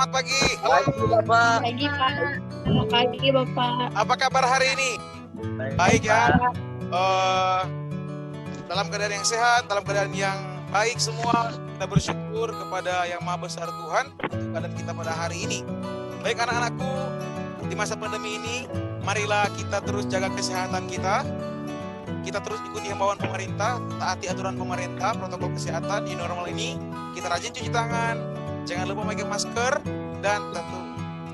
Selamat pagi. Pagi, Bapak. Pagi, Pak. Selamat pagi, Bapak. Apa kabar hari ini? Baik ya. Dalam keadaan yang sehat, dalam keadaan yang baik semua, kita bersyukur kepada Yang Maha Besar Tuhan untuk keadaan kita pada hari ini. Baik anak-anakku, di masa pandemi ini, marilah kita terus jaga kesehatan kita. Kita terus ikuti himbauan pemerintah, taati aturan pemerintah, protokol kesehatan di normal ini. Kita rajin cuci tangan, jangan lupa pakai masker, dan tentu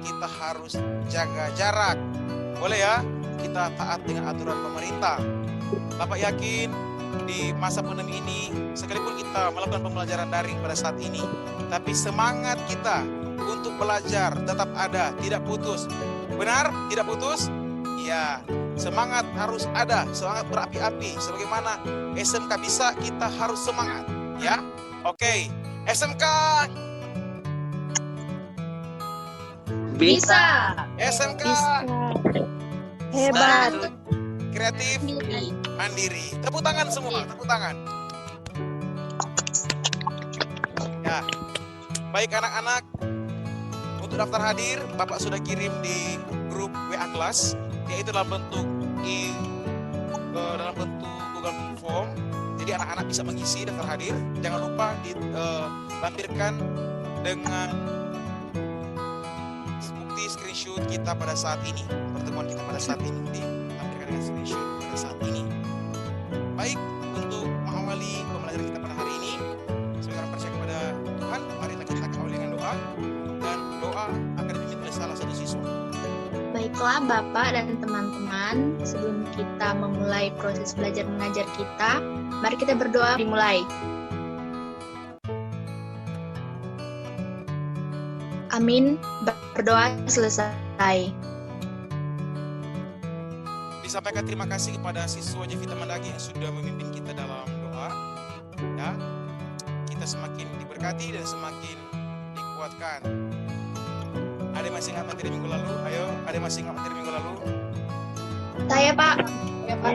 kita harus jaga jarak. Boleh ya, kita taat dengan aturan pemerintah. Bapak yakin di masa pandemi ini, sekalipun kita melakukan pembelajaran daring pada saat ini, tapi semangat kita untuk belajar tetap ada, tidak putus. Benar? Tidak putus? Ya, semangat harus ada, semangat berapi-api. Sebagaimana SMK bisa, kita harus semangat. Ya, oke. SMK Bisa. SMK Hebat. kreatif mandiri. Tepuk tangan semua, tepuk tangan. Ya, baik anak-anak, untuk daftar hadir Bapak sudah kirim di grup WA kelas, yaitu dalam bentuk Google Form. Jadi anak-anak bisa mengisi daftar hadir. Jangan lupa dilampirkan dengan bukti screenshot kita pada saat ini, pertemuan kita pada saat ini, dilampirkan dengan screenshot pada saat ini. Baik, untuk mengawali pembelajaran kita pada hari ini, sebagai percaya kepada Tuhan, marilah kita awali dengan doa, dan doa akan dipimpin oleh salah satu siswa. Baiklah Bapak dan teman-teman, sebelum kita memulai proses belajar mengajar kita, mari kita berdoa dimulai. Amin. Berdoa selesai. Disampaikan terima kasih kepada siswa Jevita Mandagi yang sudah memimpin kita dalam doa. Ya, kita semakin diberkati dan semakin dikuatkan. Ada yang masih ingat materi minggu lalu? Ayo, ada yang masih ingat materi minggu lalu? Saya, Pak. Ada?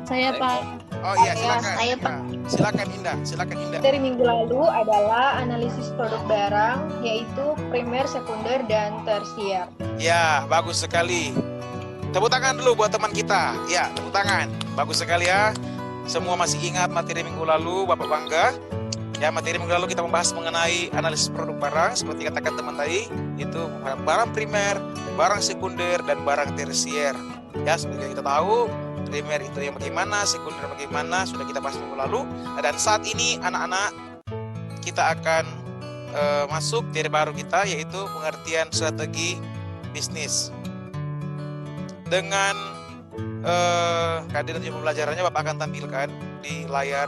Saya, Pak. Oh iya, silakan. Saya, Pak. Silakan Indah, silakan Indah. Dari minggu lalu adalah analisis produk barang, yaitu primer, sekunder, dan tersier. Ya, bagus sekali. Tepuk tangan dulu buat teman kita. Ya, tepuk tangan. Bagus sekali ya. Semua masih ingat materi minggu lalu, Bapak bangga. Ya, materi minggu lalu kita membahas mengenai analisis produk barang, seperti katakan teman tadi, itu barang primer, barang sekunder, dan barang tersier. Ya, seperti yang kita tahu, primer itu yang bagaimana, sekunder bagaimana, sudah kita bahas minggu lalu. Dan saat ini anak-anak, kita akan masuk materi baru kita, yaitu pengertian strategi bisnis. Dengan kehadiran pembelajarannya Bapak akan tampilkan di layar.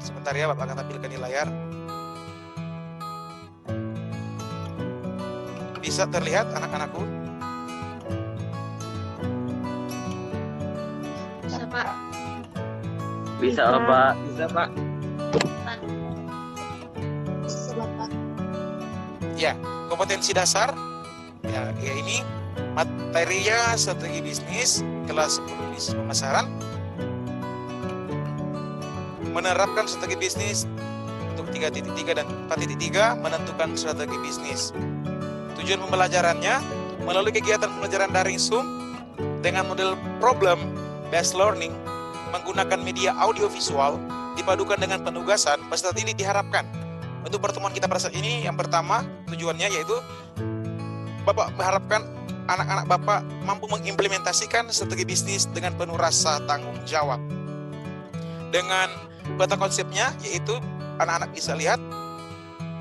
Sebentar ya, Bapak akan tampilkan di layar. Bisa terlihat anak-anakku? Bisa, Pak. Bisa, Bapak. Bisa, Pak. Bisa, Bapak. Ya, kompetensi dasar. Ya, ini materinya strategi bisnis kelas 10 bisnis pemasaran. Menerapkan strategi bisnis untuk 3.3 dan 4.3, menentukan strategi bisnis. Tujuan pembelajarannya melalui kegiatan pembelajaran daring Zoom dengan model problem based learning menggunakan media audio visual dipadukan dengan penugasan. Peserta ini diharapkan untuk pertemuan kita pada saat ini, yang pertama tujuannya yaitu Bapak mengharapkan anak-anak Bapak mampu mengimplementasikan strategi bisnis dengan penuh rasa tanggung jawab. Dengan peta konsepnya, yaitu anak-anak bisa lihat,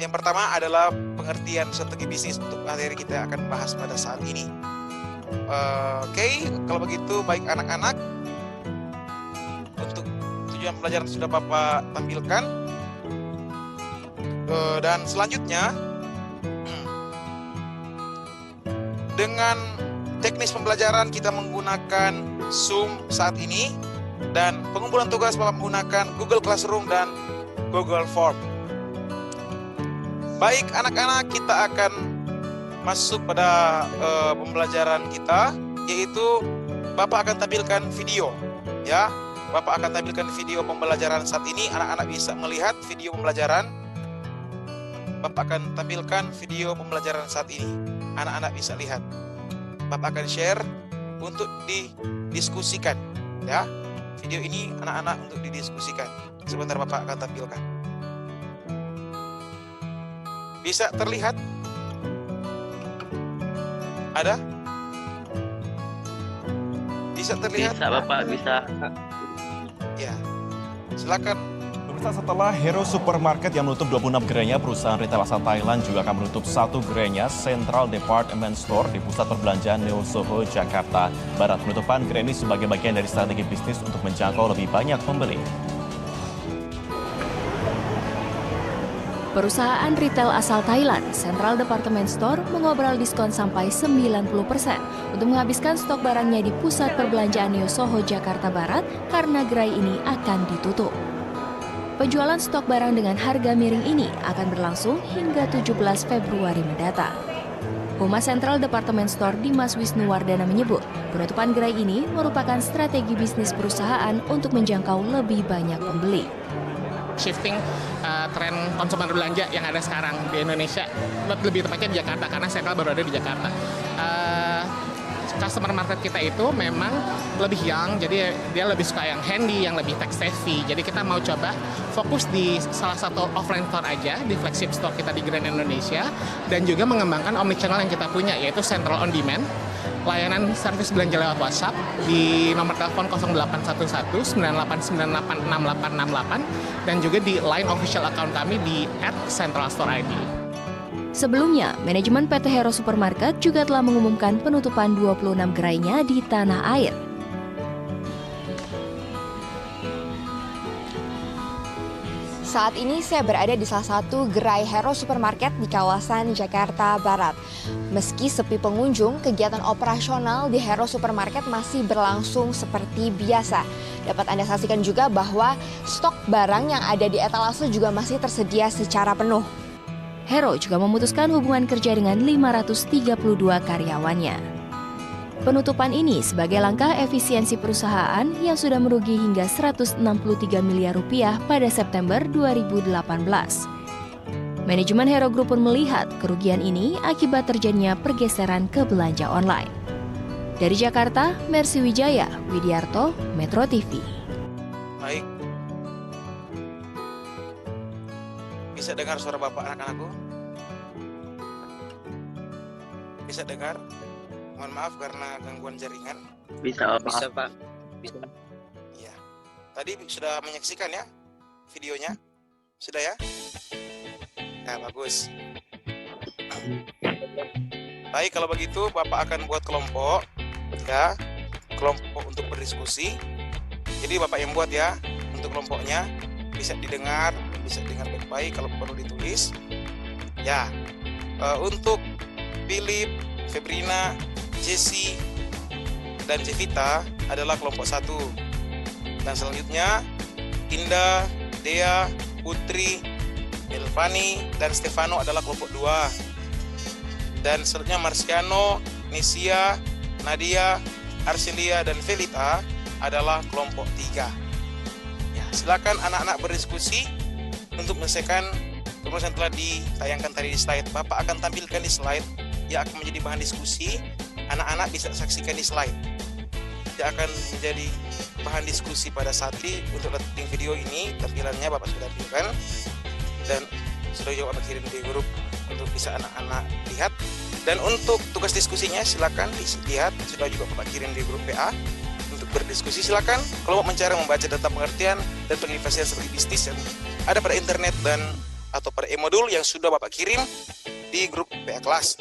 yang pertama adalah pengertian strategi bisnis untuk materi kita akan bahas pada saat ini. Oke, kalau begitu baik anak-anak, untuk tujuan pelajaran sudah Bapak tampilkan. Dan selanjutnya, dengan teknis pembelajaran kita menggunakan Zoom saat ini, dan pengumpulan tugas Bapak menggunakan Google Classroom dan Google Form. Baik anak-anak, kita akan masuk pada pembelajaran kita, yaitu Bapak akan tampilkan video. Ya, Bapak akan tampilkan video pembelajaran saat ini. Anak-anak bisa melihat video pembelajaran. Bapak akan tampilkan video pembelajaran saat ini. Anak-anak bisa lihat. Bapak akan share untuk didiskusikan, ya. Video ini anak-anak untuk didiskusikan. Sebentar Bapak akan tampilkan. Bisa terlihat? Ada? Bisa terlihat? Bisa Bapak, bisa. Ya. Silakan. Pemirsa, setelah Hero Supermarket yang menutup 26 gerainya, perusahaan retail asal Thailand juga akan menutup 1 gerainya Central Department Store di pusat perbelanjaan Neo Soho, Jakarta Barat. Penutupan gerai ini sebagai bagian dari strategi bisnis untuk menjangkau lebih banyak pembeli. Perusahaan retail asal Thailand, Central Department Store, mengobrol diskon sampai 90% untuk menghabiskan stok barangnya di pusat perbelanjaan Neo Soho, Jakarta Barat karena gerai ini akan ditutup. Penjualan stok barang dengan harga miring ini akan berlangsung hingga 17 Februari mendatang. Humas Central Department Store Dimas Wisnuwardana menyebut, penutupan gerai ini merupakan strategi bisnis perusahaan untuk menjangkau lebih banyak pembeli. Shifting tren konsumen belanja yang ada sekarang di Indonesia, lebih tepatnya di Jakarta karena Central baru ada di Jakarta. Customer market kita itu memang lebih young, jadi dia lebih suka yang handy, yang lebih tech savvy. Jadi kita mau coba fokus di salah satu offline store aja, di flagship store kita di Grand Indonesia, dan juga mengembangkan omnichannel yang kita punya, yaitu Central On Demand, layanan servis belanja lewat WhatsApp di nomor telepon 0811 9898 6868 dan juga di Line official account kami di @centralstore.id. Sebelumnya, manajemen PT Hero Supermarket juga telah mengumumkan penutupan 26 gerainya di tanah air. Saat ini saya berada di salah satu gerai Hero Supermarket di kawasan Jakarta Barat. Meski sepi pengunjung, kegiatan operasional di Hero Supermarket masih berlangsung seperti biasa. Dapat Anda saksikan juga bahwa stok barang yang ada di etalase juga masih tersedia secara penuh. Hero juga memutuskan hubungan kerja dengan 532 karyawannya. Penutupan ini sebagai langkah efisiensi perusahaan yang sudah merugi hingga 163 miliar rupiah pada September 2018. Manajemen Hero Group pun melihat kerugian ini akibat terjadinya pergeseran ke belanja online. Dari Jakarta, Mercy Wijaya, Widiarto, Metro TV. Baik. Bisa dengar suara Bapak anak-anakku? Bisa dengar? Mohon maaf karena gangguan jaringan. Bisa Bapak. Bisa Pak. Bisa. Iya. Tadi sudah menyaksikan ya videonya? Sudah ya? Ya, bagus. Baik, kalau begitu Bapak akan buat kelompok, ya. Kelompok untuk berdiskusi. Jadi Bapak yang buat ya untuk kelompoknya. Bisa didengar baik-baik, kalau perlu ditulis. Ya, untuk Philip, Febrina, Jesse, dan Jevita adalah kelompok 1. Dan selanjutnya Indah, Dea, Putri, Elvani, dan Stefano adalah kelompok 2. Dan selanjutnya Marciano, Nesia, Nadia, Arcelia, dan Felita adalah kelompok 3. Ya, silakan anak-anak berdiskusi untuk menyelesaikan rumus yang telah ditayangkan tadi di slide. Bapak akan tampilkan di slide yang akan menjadi bahan diskusi. Anak-anak bisa saksikan di slide. Dia akan menjadi bahan diskusi pada saat ini. Untuk link video ini tampilannya Bapak sudah tampilkan dan sudah juga Bapak kirim di grup untuk bisa anak-anak lihat. Dan untuk tugas diskusinya silakan dilihat, sudah juga Bapak kirim di grup PA. Untuk berdiskusi silakan kelompok mencari membaca data pengertian dan penginvestasian seperti bisnis yang ada pada internet dan atau pada e-modul yang sudah Bapak kirim di grup PA kelas.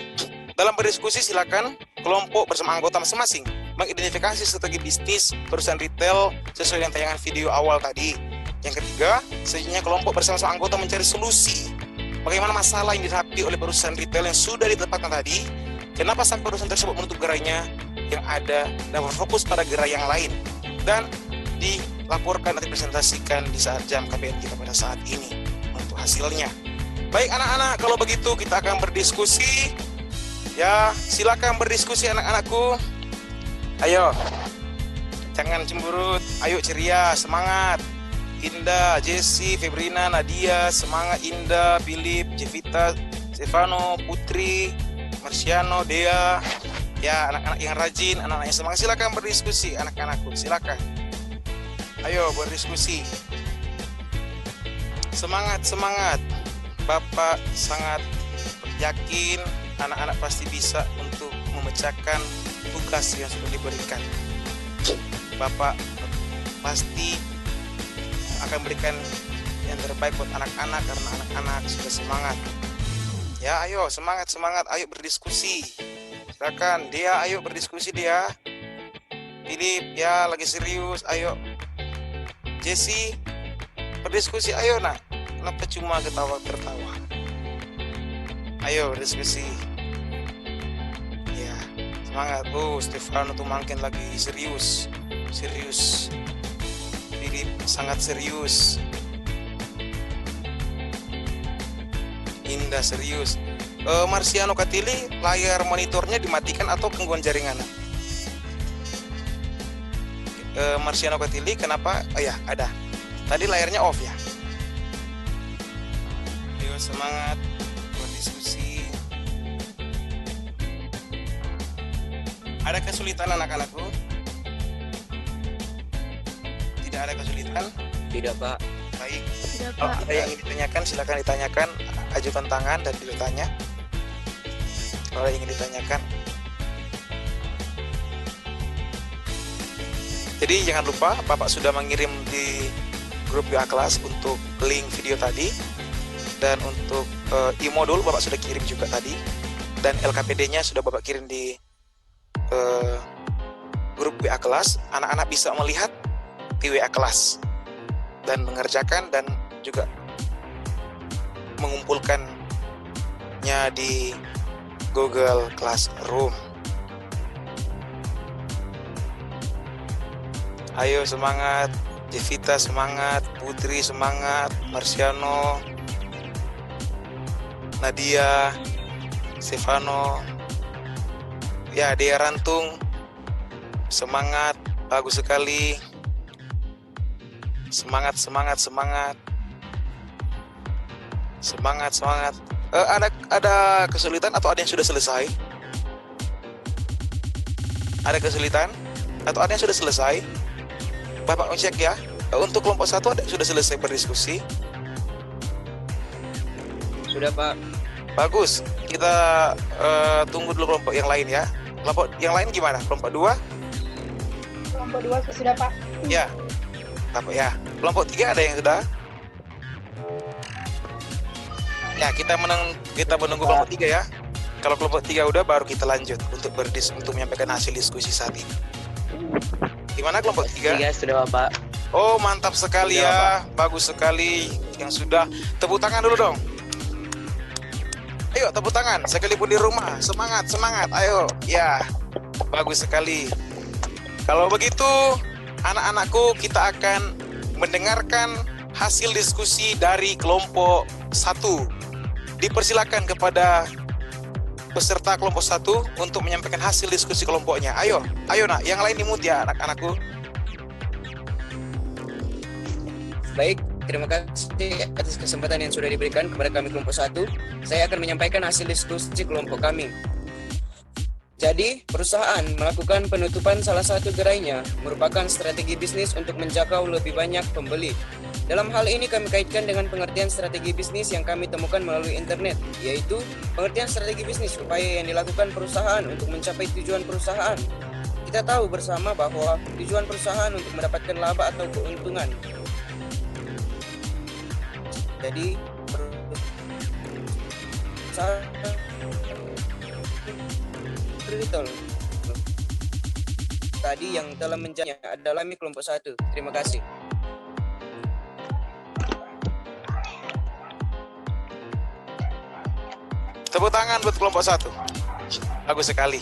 Dalam berdiskusi silakan kelompok bersama anggota masing-masing mengidentifikasi strategi bisnis perusahaan retail sesuai dengan tayangan video awal tadi. Yang ketiga, selanjutnya kelompok bersama anggota mencari solusi bagaimana masalah yang dihadapi oleh perusahaan retail yang sudah ditetapkan tadi. Kenapa sampai perusahaan tersebut menutup gerainya yang ada dan berfokus pada gerai yang lain, dan dilaporkan dan dipresentasikan di saat jam KBR kita pada saat ini untuk hasilnya. Baik anak-anak, kalau begitu kita akan berdiskusi. Ya, silakan berdiskusi anak-anakku. Ayo, jangan cemberut. Ayo ceria, semangat. Indah, Jesse, Febrina, Nadia, semangat Indah, Philip, Jevita, Stefano, Putri, Marciano, Dea. Ya, anak-anak yang rajin, anak-anak yang semangat, silakan berdiskusi anak-anakku, silakan. Ayo berdiskusi. Semangat, semangat. Bapak sangat yakin anak-anak pasti bisa untuk memecahkan tugas yang sudah diberikan. Bapak pasti akan berikan yang terbaik buat anak-anak karena anak-anak sudah semangat. Ya, ayo semangat, semangat, ayo berdiskusi. Silakan, dia ayo berdiskusi dia. Philip, ya lagi serius, ayo. Jesse, berdiskusi, ayo nak. Kenapa cuma ketawa-tertawa? Ayo berdiskusi. Ya, semangat. Oh, Stefano tuh makin lagi serius. Serius. Philip sangat serius. Indah serius. Marciano Katili, layar monitornya dimatikan atau gangguan jaringan? Marciano Katili, kenapa? Oh ya, ada. Tadi layarnya off ya. Ayo semangat berdiskusi. Ada kesulitan anak-anakku? Tidak ada kesulitan? Tidak, Pak. Baik. Tidak, Kalau Pak. ada yang ingin ditanyakan, silakan ditanyakan. Ajukan tangan dan ditanya. Kalau ada yang ingin ditanyakan. Jadi jangan lupa, Bapak sudah mengirim di grup WA kelas untuk link video tadi. Dan untuk e-modul Bapak sudah kirim juga tadi. Dan LKPD-nya sudah Bapak kirim di grup WA kelas. Anak-anak bisa melihat di WA kelas dan mengerjakan dan juga mengumpulkannya di Google Classroom. Ayo semangat, Jevita semangat, Putri semangat, Marciano, Nadia, Stefano, ya Dea Rantung, semangat, bagus sekali. Semangat, semangat, semangat. Semangat, semangat. Ada kesulitan atau ada yang sudah selesai? Ada kesulitan atau ada yang sudah selesai? Bapak cek ya. Untuk kelompok 1 ada yang sudah selesai berdiskusi? Sudah, Pak. Bagus. Kita tunggu dulu kelompok yang lain ya. Kelompok yang lain gimana? Kelompok 2? Kelompok 2 sudah, Pak. Ya. Bapak ya. Kelompok 3 ada yang sudah? Ya, kita menunggu kelompok 3 ya. Kalau kelompok 3 udah, baru kita lanjut untuk menyampaikan hasil diskusi saat ini. Gimana kelompok 3? 3 sudah, Bapak. Oh, mantap sekali Sudah, ya. Bagus sekali yang sudah. Tepuk tangan dulu dong. Ayo, tepuk tangan. Sekalipun di rumah. Semangat, semangat. Ayo. Ya, bagus sekali. Kalau begitu, anak-anakku, kita akan mendengarkan hasil diskusi dari kelompok 1. Dipersilakan kepada peserta kelompok 1 untuk menyampaikan hasil diskusi kelompoknya. Ayo, ayo nak, yang lain di-mute ya anak-anakku. Baik, terima kasih atas kesempatan yang sudah diberikan kepada kami kelompok 1. Saya akan menyampaikan hasil diskusi kelompok kami. Jadi, perusahaan melakukan penutupan salah satu gerainya merupakan strategi bisnis untuk menjangkau lebih banyak pembeli. Dalam hal ini kami kaitkan dengan pengertian strategi bisnis yang kami temukan melalui internet, yaitu pengertian strategi bisnis upaya yang dilakukan perusahaan untuk mencapai tujuan perusahaan. Kita tahu bersama bahwa tujuan perusahaan untuk mendapatkan laba atau keuntungan. Jadi, perusahaan retail tadi yang telah menjadinya adalah kelompok 1. Terima kasih. Tepuk tangan buat kelompok 1. Bagus sekali.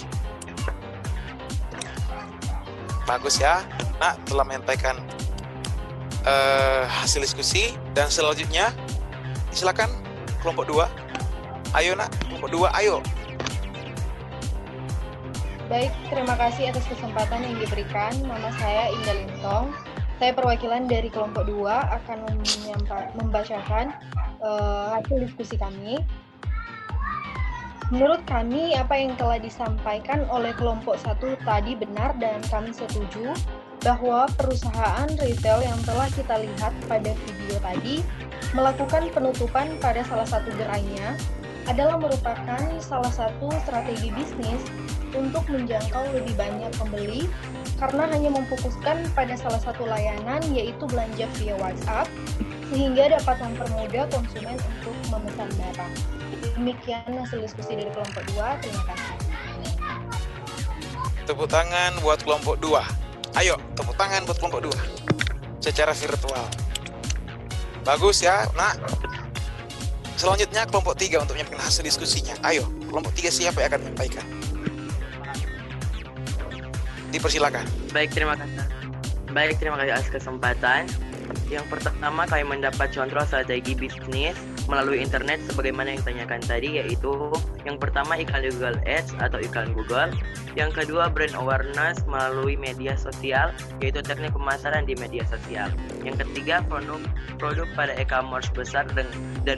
Bagus ya. Nah, telah menyampaikan hasil diskusi. Dan selanjutnya, silakan kelompok 2. Ayo nak, kelompok 2, ayo. Baik, terima kasih atas kesempatan yang diberikan. Nama saya Indah Lintong. Saya perwakilan dari kelompok 2 akan membacakan hasil diskusi kami. Menurut kami, apa yang telah disampaikan oleh kelompok 1 tadi benar dan kami setuju bahwa perusahaan retail yang telah kita lihat pada video tadi melakukan penutupan pada salah satu gerainya adalah merupakan salah satu strategi bisnis untuk menjangkau lebih banyak pembeli karena hanya memfokuskan pada salah satu layanan yaitu belanja via WhatsApp sehingga dapat mempermudah konsumen untuk memesan barang. Demikian hasil diskusi dari kelompok 2. Terima kasih. Tepuk tangan buat kelompok 2. Ayo, tepuk tangan buat kelompok 2 secara virtual. Bagus ya, nak. Selanjutnya kelompok 3 untuk menyampaikan hasil diskusinya. Ayo, kelompok 3 siapa yang akan menyampaikan? Dipersilakan. Baik, terima kasih atas kesempatan. Yang pertama, kami mendapat contoh strategi bisnis melalui internet sebagaimana yang ditanyakan tadi, yaitu yang pertama iklan Google Ads atau iklan Google. Yang kedua, brand awareness melalui media sosial, yaitu teknik pemasaran di media sosial. Yang ketiga, produk pada e-commerce besar dan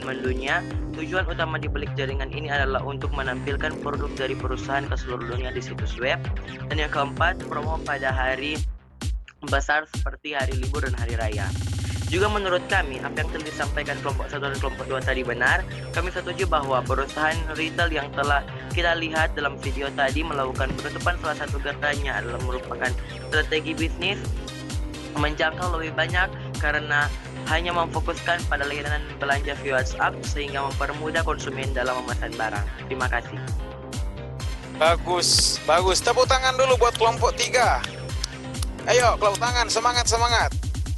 mendunia. Tujuan utama di balik jaringan ini adalah untuk menampilkan produk dari perusahaan ke seluruh dunia di situs web. Dan yang keempat, promo pada hari besar seperti hari libur dan hari raya. Juga menurut kami, apa yang telah disampaikan kelompok 1 dan kelompok 2 tadi benar. Kami setuju bahwa perusahaan retail yang telah kita lihat dalam video tadi melakukan penutupan salah satu gerainya adalah merupakan strategi bisnis menjangkau lebih banyak karena hanya memfokuskan pada layanan belanja via WhatsApp sehingga mempermudah konsumen dalam memesan barang. Terima kasih. Bagus. Tepuk tangan dulu buat kelompok 3. Ayo, kelompok tangan, semangat.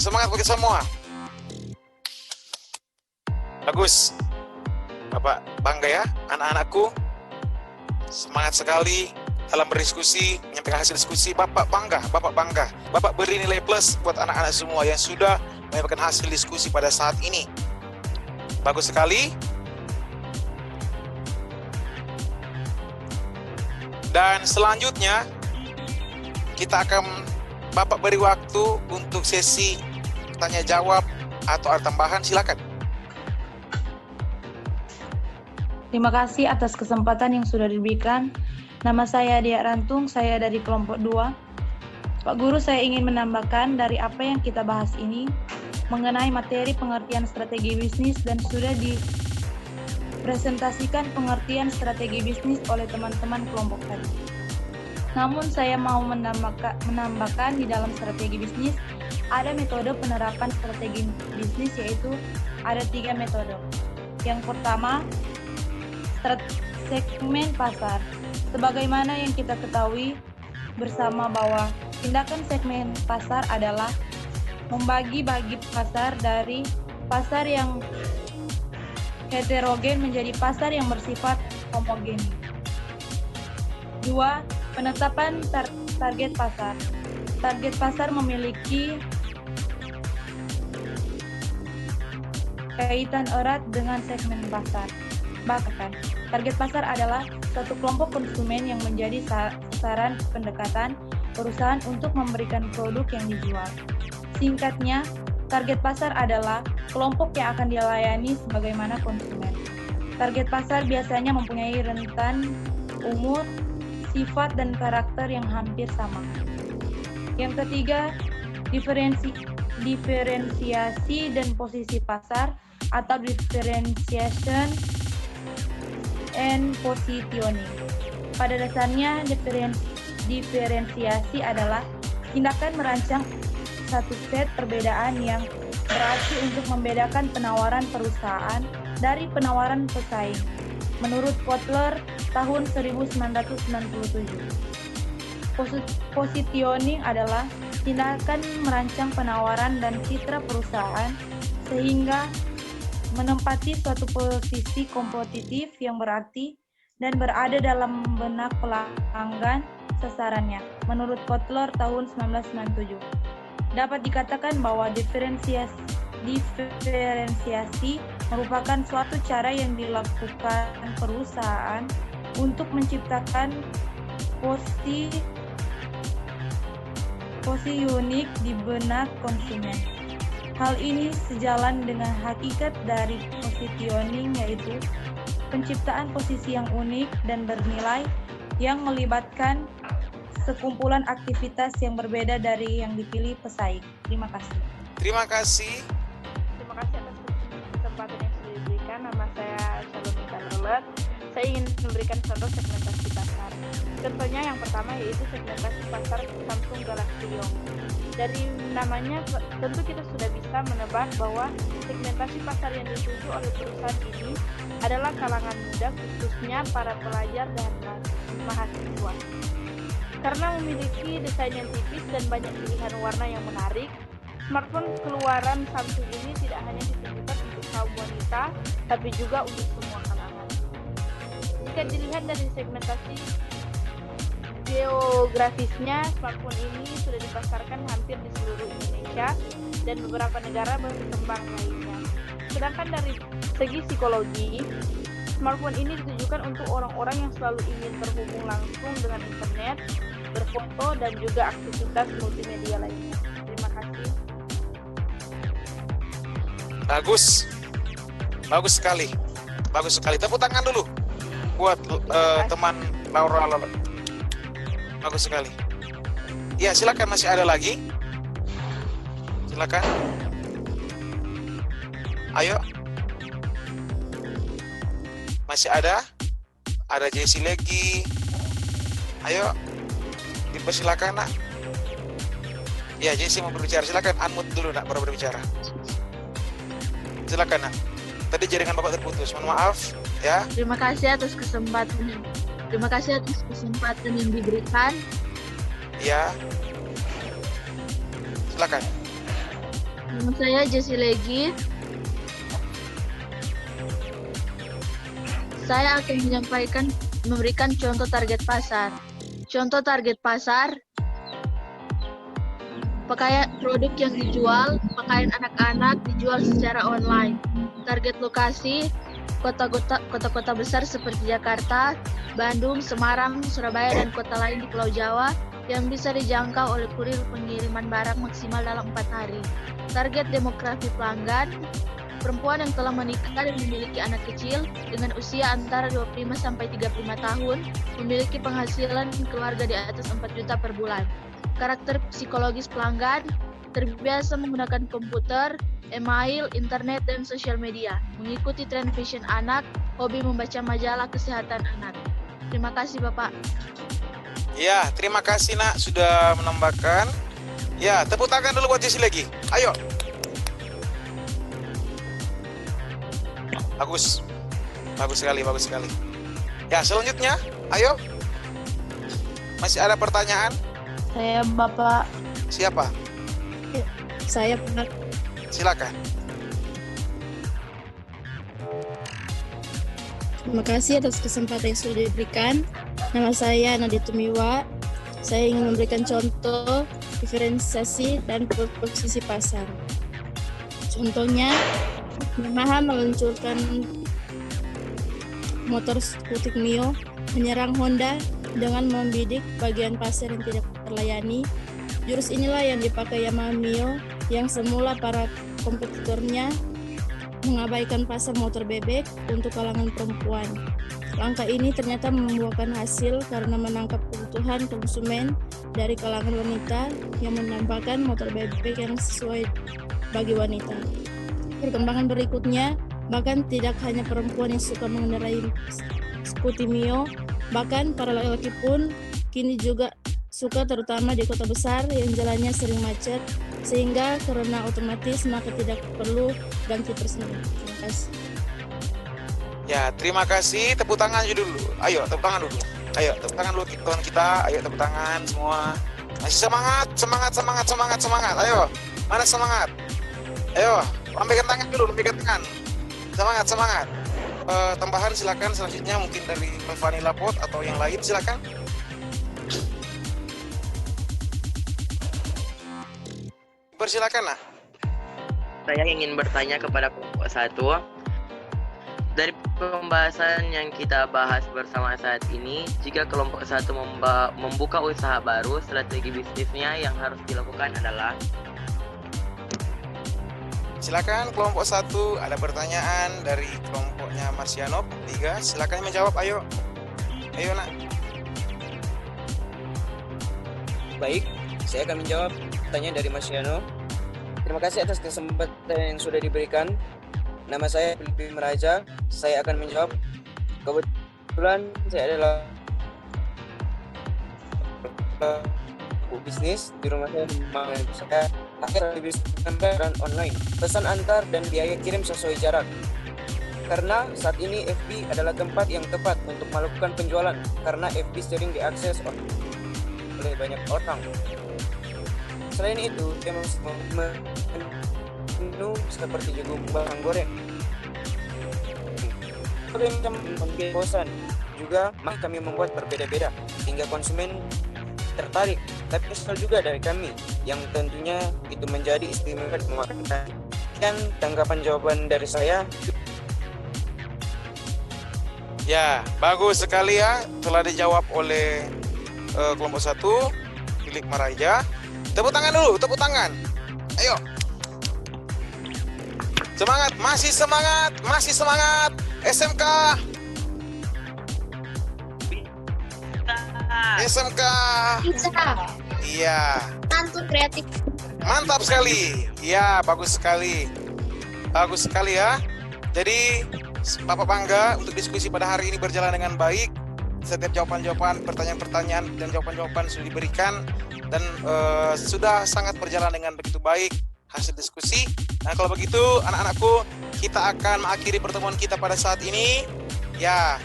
Semangat bagi semua. Bagus. Bapak bangga ya, anak-anakku. Semangat sekali dalam berdiskusi, menyampaikan hasil diskusi. Bapak bangga. Bapak beri nilai plus buat anak-anak semua yang sudah menyampaikan hasil diskusi pada saat ini. Bagus sekali. Dan selanjutnya, Bapak beri waktu untuk sesi tanya jawab atau ada tambahan, silakan. Terima kasih atas kesempatan yang sudah diberikan. Nama saya Dia Rantung, saya dari kelompok 2. Pak Guru, saya ingin menambahkan dari apa yang kita bahas ini mengenai materi pengertian strategi bisnis dan sudah dipresentasikan pengertian strategi bisnis oleh teman-teman kelompok tadi. Namun saya mau menambahkan di dalam strategi bisnis ada metode penerapan strategi bisnis, yaitu ada 3 metode. Yang pertama, segmen pasar. Sebagaimana yang kita ketahui bersama bahwa tindakan segmen pasar adalah membagi-bagi pasar dari pasar yang heterogen menjadi pasar yang bersifat homogen. 2. Penetapan target pasar. Target pasar memiliki kaitan erat dengan segmen pasar. Bahkan, target pasar adalah suatu kelompok konsumen yang menjadi sasaran pendekatan perusahaan untuk memberikan produk yang dijual. Singkatnya, target pasar adalah kelompok yang akan dilayani sebagaimana konsumen. Target pasar biasanya mempunyai rentan umur, sifat, dan karakter yang hampir sama. Yang ketiga, diferensiasi dan posisi pasar atau differentiation and positioning. Pada dasarnya, diferensiasi adalah tindakan merancang satu set perbedaan yang berarti untuk membedakan penawaran perusahaan dari penawaran pesaing. Menurut Kotler tahun 1997. Positioning adalah tindakan merancang penawaran dan citra perusahaan sehingga menempati suatu posisi kompetitif yang berarti dan berada dalam benak pelanggan sasarannya. Menurut Kotler tahun 1997. Dapat dikatakan bahwa diferensiasi merupakan suatu cara yang dilakukan perusahaan untuk menciptakan posisi unik di benak konsumen. Hal ini sejalan dengan hakikat dari positioning, yaitu penciptaan posisi yang unik dan bernilai yang melibatkan sekumpulan aktivitas yang berbeda dari yang dipilih pesaing. Terima kasih. Terima kasih. Terima kasih atas kesempatan yang sudah diberikan. Nama saya Shalomita Lelet. Saya ingin memberikan contoh segmentasi pasar. Contohnya yang pertama yaitu segmentasi pasar Samsung Galaxy Young. Dari namanya tentu kita sudah bisa menebak bahwa segmentasi pasar yang dituju oleh perusahaan ini adalah kalangan muda, khususnya para pelajar dan mahasiswa. Karena memiliki desain yang tipis dan banyak pilihan warna yang menarik, smartphone keluaran Samsung ini tidak hanya ditujukan untuk kaum wanita, tapi juga untuk semua kalangan. Jika dilihat dari segmentasi geografisnya, smartphone ini sudah dipasarkan hampir di seluruh Indonesia dan beberapa negara berkembang lainnya. Sedangkan dari segi psikologi, smartphone ini ditujukan untuk orang-orang yang selalu ingin terhubung langsung dengan internet, berfoto, dan juga aktivitas multimedia lainnya. Terima kasih. Bagus sekali. Tepuk tangan dulu buat teman Laura. Bagus sekali. Ya, silakan, masih ada lagi. Silakan. Ayo. Masih ada? Ada Jessie lagi. Ayo. Dipersilakan, Nak. Ya, Jessie mau berbicara. Silakan, unmute dulu, Nak, baru berbicara. Silakan, Nak. Tadi jaringan Bapak terputus. Mohon maaf, ya. Terima kasih atas kesempatan yang diberikan. Ya. Silakan. Nama saya Jessie Legi. Saya akan memberikan contoh target pasar. Contoh target pasar, pakaian produk yang dijual, pakaian anak-anak dijual secara online. Target lokasi, kota-kota besar seperti Jakarta, Bandung, Semarang, Surabaya, dan kota lain di Pulau Jawa yang bisa dijangkau oleh kurir pengiriman barang maksimal dalam 4 hari. Target demografi pelanggan, perempuan yang telah menikah dan memiliki anak kecil dengan usia antara 25 sampai 35 tahun, memiliki penghasilan keluarga di atas 4 juta per bulan. Karakter psikologis pelanggan, terbiasa menggunakan komputer, email, internet, dan sosial media, mengikuti tren fashion anak, hobi membaca majalah kesehatan anak. Terima kasih, Bapak. Ya, terima kasih, Nak, sudah menambahkan. Ya, tepuk tangan dulu buat Jessie lagi. Ayo. Bagus sekali. Ya, selanjutnya, ayo. Masih ada pertanyaan? Saya Bapak. Siapa? Saya Pak. Silakan. Terima kasih atas kesempatan yang sudah diberikan. Nama saya Nadia Tumiwa. Saya ingin memberikan contoh diferensiasi dan posisi pasar. Contohnya, Yamaha meluncurkan motor skutik Mio, menyerang Honda dengan membidik bagian pasar yang tidak terlayani. Jurus inilah yang dipakai Yamaha Mio yang semula para kompetitornya mengabaikan pasar motor bebek untuk kalangan perempuan. Langkah ini ternyata membuahkan hasil karena menangkap kebutuhan konsumen dari kalangan wanita yang menambahkan motor bebek yang sesuai bagi wanita. Perkembangan berikutnya, bahkan tidak hanya perempuan yang suka mengendarai skuti Mio, bahkan para laki-laki pun kini juga suka, terutama di kota besar yang jalannya sering macet, sehingga karena otomatis maka tidak perlu ganti personal. Terima kasih. Ya, terima kasih. Tepuk tangan dulu. Ayo, tepuk tangan dulu. Ayo, tepuk tangan dulu teman kita. Ayo, tepuk tangan semua. Masih semangat. Ayo, mana semangat? Ayo, lambaikan tangan dulu, lambaikan tangan. Semangat. Tambahan silakan selanjutnya mungkin dari Fani Lapot atau yang lain silakan. Persilakan lah. Saya ingin bertanya kepada kelompok 1. Dari pembahasan yang kita bahas bersama saat ini, jika kelompok 1 membuka usaha baru, strategi bisnisnya yang harus dilakukan adalah. Silakan kelompok 1, ada pertanyaan dari kelompoknya Marsiano 3. Silakan menjawab, ayo. Ayo nak. Baik, saya akan menjawab pertanyaan dari Mas Yano. Terima kasih atas kesempatan yang sudah diberikan. Nama saya Filipi Meraja. Saya akan menjawab. Kebetulan saya adalah bisnis di rumah saya akhir bisnis online, pesan antar dan biaya kirim sesuai jarak. Karena saat ini FB adalah tempat yang tepat untuk melakukan penjualan karena FB sering diakses oleh banyak orang. Selain itu, menu seperti jagung bawang goreng. Berbagai bosan juga kami membuat berbeda-beda hingga konsumen tertarik. Tapi kesal juga dari kami yang tentunya itu menjadi istimewa memakan. Dan tanggapan jawaban dari saya. Ya, bagus sekali ya, telah dijawab oleh kelompok 1, Philip Maraja. Tepuk tangan dulu, tepuk tangan. Ayo. Semangat, masih semangat, masih semangat. SMK. SMK. Bisa. Iya. Santun kreatif. Mantap sekali. Ya, bagus sekali. Bagus sekali ya. Jadi, Bapak bangga untuk diskusi pada hari ini berjalan dengan baik. Setiap jawaban-jawaban, pertanyaan-pertanyaan dan jawaban-jawaban sudah diberikan dan sudah sangat berjalan dengan begitu baik hasil diskusi. Nah, kalau begitu anak-anakku, kita akan mengakhiri pertemuan kita pada saat ini. Ya,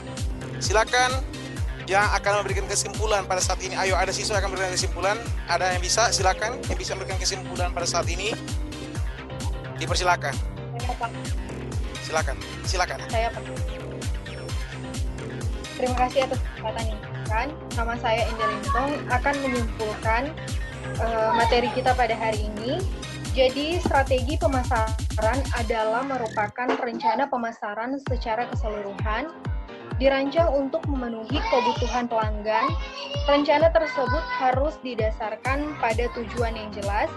silakan yang akan memberikan kesimpulan pada saat ini. Ayo, ada siswa yang akan memberikan kesimpulan. Ada yang bisa, silakan. Yang bisa memberikan kesimpulan pada saat ini, dipersilakan. Silakan, silakan. Saya terima kasih atas kesempatan yang diberikan. Nama saya Indah Lintong akan menyimpulkan materi kita pada hari ini. Jadi strategi pemasaran adalah merupakan rencana pemasaran secara keseluruhan dirancang untuk memenuhi kebutuhan pelanggan. Rencana tersebut harus didasarkan pada tujuan yang jelas.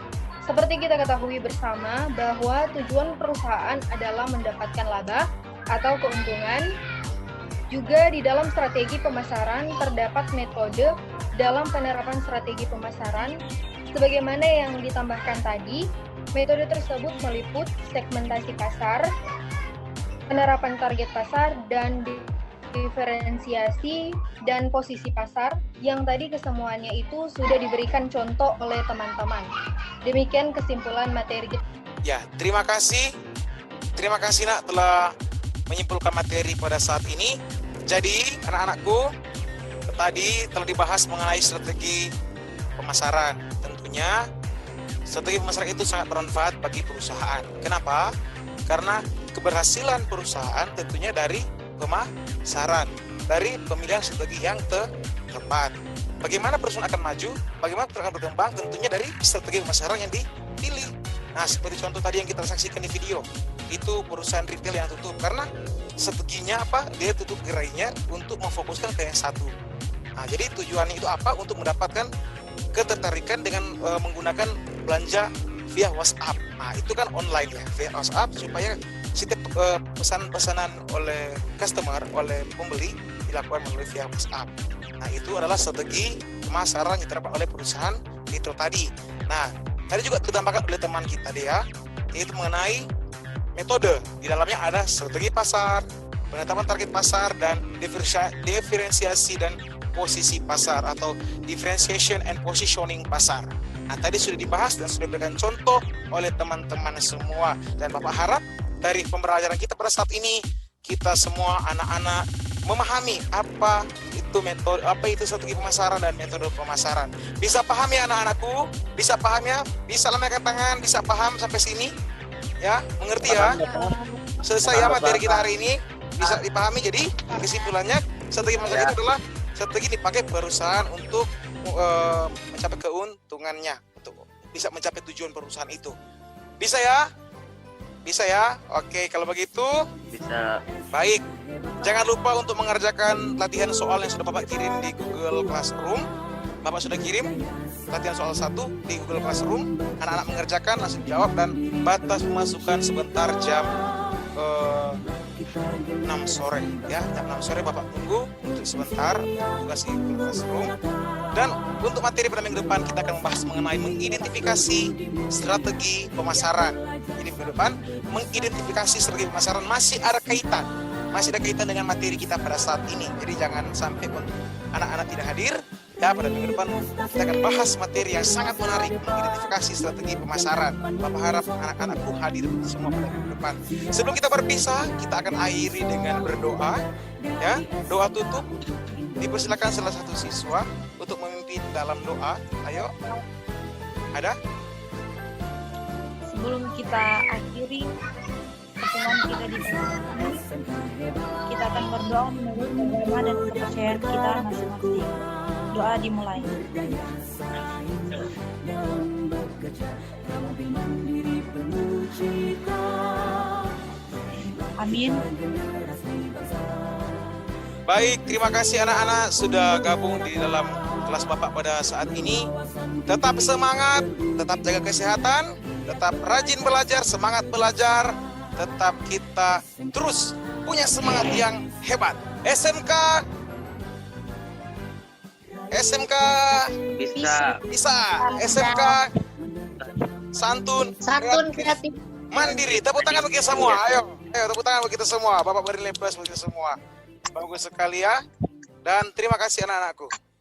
Seperti kita ketahui bersama bahwa tujuan perusahaan adalah mendapatkan laba atau keuntungan. Juga di dalam strategi pemasaran terdapat metode dalam penerapan strategi pemasaran. Sebagaimana yang ditambahkan tadi, metode tersebut meliput segmentasi pasar, penerapan target pasar, dan diferensiasi dan posisi pasar yang tadi kesemuanya itu sudah diberikan contoh oleh teman-teman. Demikian kesimpulan materi kita. Ya, terima kasih. Terima kasih nak telah menyimpulkan materi pada saat ini. Jadi, anak-anakku, tadi telah dibahas mengenai strategi pemasaran. Tentunya strategi pemasaran itu sangat bermanfaat bagi perusahaan. Kenapa? Karena keberhasilan perusahaan tentunya dari pemasaran, dari pemilihan strategi yang tepat. Bagaimana perusahaan akan maju, bagaimana perusahaan akan berkembang, tentunya dari strategi pemasaran yang dipilih. Nah, seperti contoh tadi yang kita saksikan di video, itu perusahaan retail yang tutup karena strateginya apa? Dia tutup gerainya untuk memfokuskan ke yang satu. Nah, jadi tujuannya itu apa? Untuk mendapatkan ketertarikan dengan menggunakan belanja via WhatsApp. Nah, itu kan online ya, via WhatsApp supaya setiap pesanan oleh customer, oleh pembeli dilakukan melalui via WhatsApp. Nah, itu adalah strategi pemasaran yang diterapkan oleh perusahaan itu tadi. Nah, tadi juga ditambahkan oleh teman kita dia, yaitu mengenai metode. Di dalamnya ada strategi pasar, penetapan target pasar, dan diferensiasi dan posisi pasar atau differentiation and positioning pasar. Nah, tadi sudah dibahas dan sudah diberikan contoh oleh teman-teman semua. Dan Bapak harap dari pembelajaran kita pada saat ini, kita semua anak-anak memahami apa itu metode, apa itu strategi pemasaran dan metode pemasaran. Bisa paham ya anak-anakku? Bisa paham ya? Bisa lambaikan tangan, bisa paham sampai sini? Ya, mengerti ya? Selesai ya materi kita hari ini, bisa dipahami. Jadi kesimpulannya, strategi pemasaran itu adalah strategi dipakai perusahaan untuk mencapai keuntungannya, untuk bisa mencapai tujuan perusahaan itu. Bisa ya? Bisa ya? Oke, kalau begitu Bisa. baik. Jangan lupa untuk mengerjakan latihan soal yang sudah Bapak kirim di Google Classroom. Bapak sudah kirim latihan soal 1 di Google Classroom. Anak-anak mengerjakan, langsung jawab, dan batas pemasukan sebentar jam 6 sore ya. Jam 6 sore Bapak tunggu untuk sebentar tugas di Google Classroom. Dan untuk materi pada minggu depan kita akan membahas mengenai mengidentifikasi strategi pemasaran. Jadi minggu depan mengidentifikasi strategi pemasaran masih ada kaitan dengan materi kita pada saat ini. Jadi jangan sampai anak-anak tidak hadir. Ya, pada minggu depan kita akan bahas materi yang sangat menarik, mengidentifikasi strategi pemasaran. Bapak harap anak-anakku hadir semua pada minggu depan. Sebelum kita berpisah, kita akan akhiri dengan berdoa. Ya, doa tutup. Dipersilakan salah satu siswa untuk memimpin dalam doa. Ayo. Ada? Sebelum kita akhiri pertemuan kita di sini, kita akan berdoa menurut agama dan kepercayaan kita masing-masing. Doa dimulai. Amin. Baik, terima kasih anak-anak sudah gabung di dalam kelas Bapak pada saat ini. Tetap semangat, tetap jaga kesehatan, tetap rajin belajar, semangat belajar, tetap kita terus punya semangat yang hebat. SMK bisa. SMK santun kreatif. mandiri. Tepuk tangan bagi semua. Ayo tepuk tangan bagi kita semua. Bapak beri lepes bagi semua. Bagus sekali ya. Dan terima kasih anak-anakku.